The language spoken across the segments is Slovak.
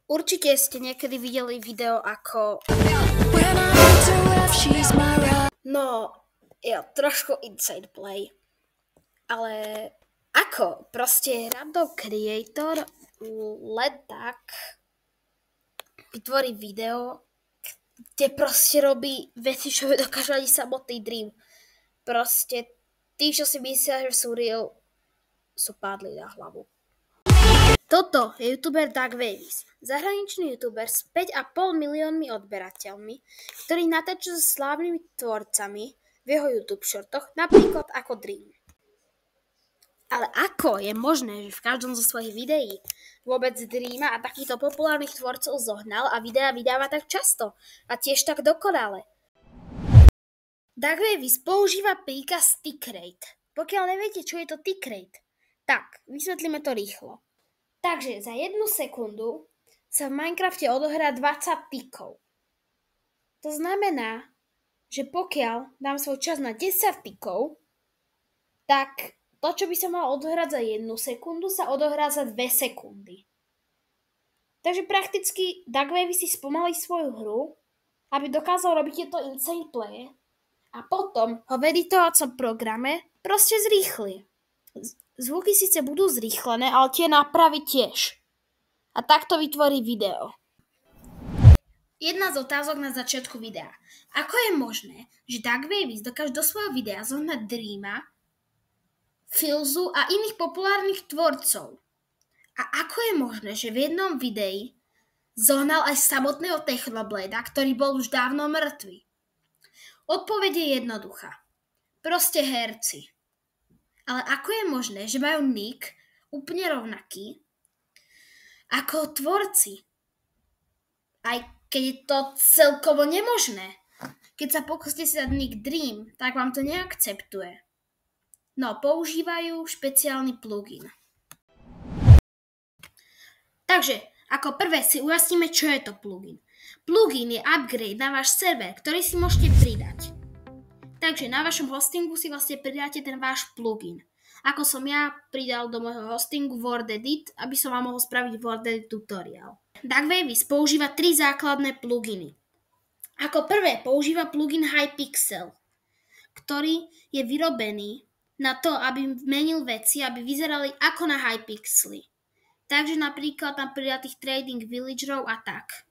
Určite ste niekedy videli video ako... No, je trošku inside play. Ale ako? Proste random creator len tak vytvorí video, kde proste robí veci, čo dokážu ani samotný Dream. Proste tí, čo si myslia, že sú real, sú padli na hlavu. Toto je youtuber Doug Davis, zahraničný youtuber s 5,5 miliónmi odberateľmi, ktorý natáča so slávnymi tvorcami v jeho YouTube shortoch, napríklad ako Dream. Ale ako je možné, že v každom zo svojich videí vôbec Dreama a takýchto populárnych tvorcov zohnal a videá vydáva tak často a tiež tak dokonale? Doug Davis používa príkaz tick rate. Pokiaľ neviete, čo je to tick rate, tak vysvetlíme to rýchlo. Takže za 1 sekundu sa v Minecrafte odohrá 20 tikov. To znamená, že pokiaľ dám svoj čas na 10 tikov, tak to, čo by sa malo odohrať za 1 sekundu, sa odohrá za 2 sekundy. Takže prakticky Doug Davis si spomalí svoju hru, aby dokázal robiť tieto insane playe a potom ho v editovacom programe proste zrýchli. Zvuky síce budú zrýchlené, ale tie nápravy tiež. A takto vytvorí video. Jedna z otázok na začiatku videa. Ako je možné, že Doug Davis dokáže do svojho videa zohnať Dreama, Filzu a iných populárnych tvorcov? A ako je možné, že v jednom videi zohnal aj samotného Technoblada, ktorý bol už dávno mŕtvy? Odpoveď je jednoduchá. Proste herci. Ale ako je možné, že majú nick úplne rovnaký ako tvorci? Aj keď je to celkovo nemožné. Keď sa pokúsite si dať nick Dream, tak vám to neakceptuje. No, používajú špeciálny plugin. Takže, ako prvé si ujasníme, čo je to plugin. Plugin je upgrade na váš server, ktorý si môžete pridať. Takže na vašom hostingu si vlastne pridáte ten váš plugin. Ako som ja pridal do môjho hostingu WordEdit, aby som vám mohol spraviť WordEdit tutoriál. Doug Davis používa 3 základné pluginy. Ako prvé používa plugin Hypixel, ktorý je vyrobený na to, aby menil veci, aby vyzerali ako na Hypixeli. Takže napríklad tam pridá tých trading villagerov a tak.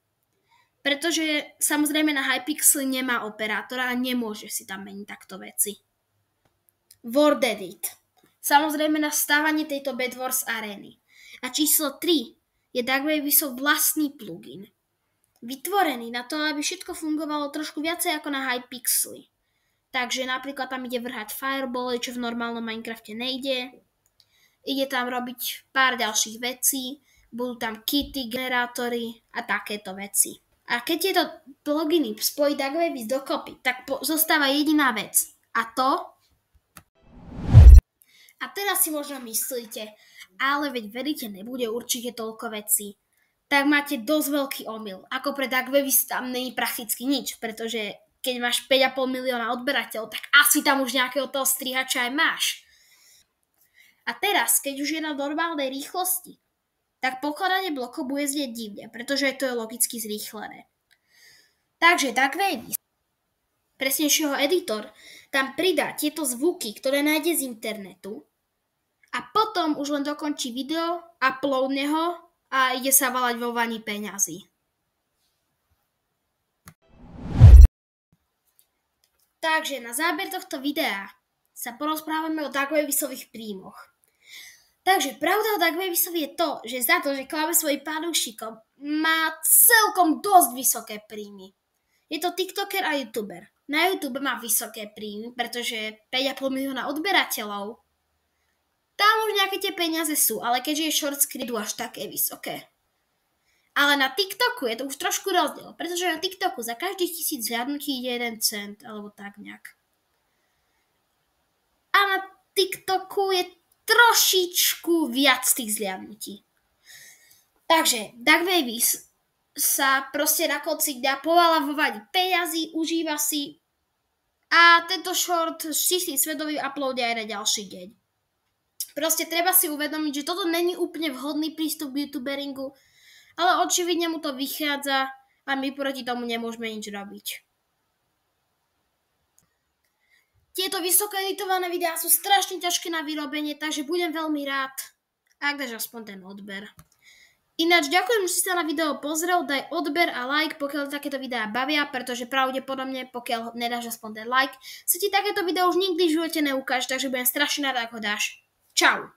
Pretože samozrejme na Hypixeli nemá operátora a nemôže si tam meniť takto veci. WordEdit. Samozrejme na stávanie tejto Bed Wars arény. A číslo 3 je Doug Davisov vlastný plugin. Vytvorený na to, aby všetko fungovalo trošku viacej ako na Hypixeli. Takže napríklad tam ide vrhať fireball, čo v normálnom Minecrafte nejde. Ide tam robiť pár ďalších vecí, budú tam kity, generátory a takéto veci. A keď tieto pluginy spojí Doug Davis dokopy, tak zostáva jediná vec. A to... A teraz si možno myslíte, ale veď veríte, nebude určite toľko vecí. Tak máte dosť veľký omyl. Ako pre Doug Davis tam není prakticky nič, pretože keď máš 5,5 milióna odberateľov, tak asi tam už nejakého toho strihača aj máš. A teraz, keď už je na normálnej rýchlosti, tak pokladanie blokov bude znieť divne, pretože to je logicky zrýchlené. Takže Doug Davis, presnejšieho editor, tam pridá tieto zvuky, ktoré nájde z internetu a potom už len dokončí video, uploadne ho a ide sa valať vo vani peňazí. Takže na záber tohto videa sa porozprávame o Doug Davisových príjmoch. Takže pravda o Doug Davisovi je to, že za to, že klame svojim fanúšikom, má celkom dosť vysoké príjmy. Je to tiktoker a youtuber. Na YouTube má vysoké príjmy, pretože 5,5 milióna odberateľov. Tam už nejaké tie peniaze sú, ale keďže je short screen, až také vysoké. Ale na TikToku je to už trošku rozdiel, pretože na TikToku za každých 1000 zhľadnutí ide 1 cent, alebo tak nejak. A na TikToku je trošičku viac tých zhľadnutí. Takže Doug Davis sa proste na konci dňa povála vo vani peňazí, užíva si a tento short si svedomí uploadia aj na ďalší deň. Proste treba si uvedomiť, že toto není úplne vhodný prístup k youtuberingu ale očividne mu to vychádza a my proti tomu nemôžeme nič robiť. Tieto vysoko editované videá sú strašne ťažké na vyrobenie, takže budem veľmi rád, ak dáš aspoň ten odber. Ináč ďakujem, že si sa na video pozrel, daj odber a like, pokiaľ takéto videá bavia, pretože pravdepodobne, pokiaľ nedáš aspoň ten like, sa ti takéto video už nikdy v živote neukáže, takže budem strašne rád, ako dáš. Čau!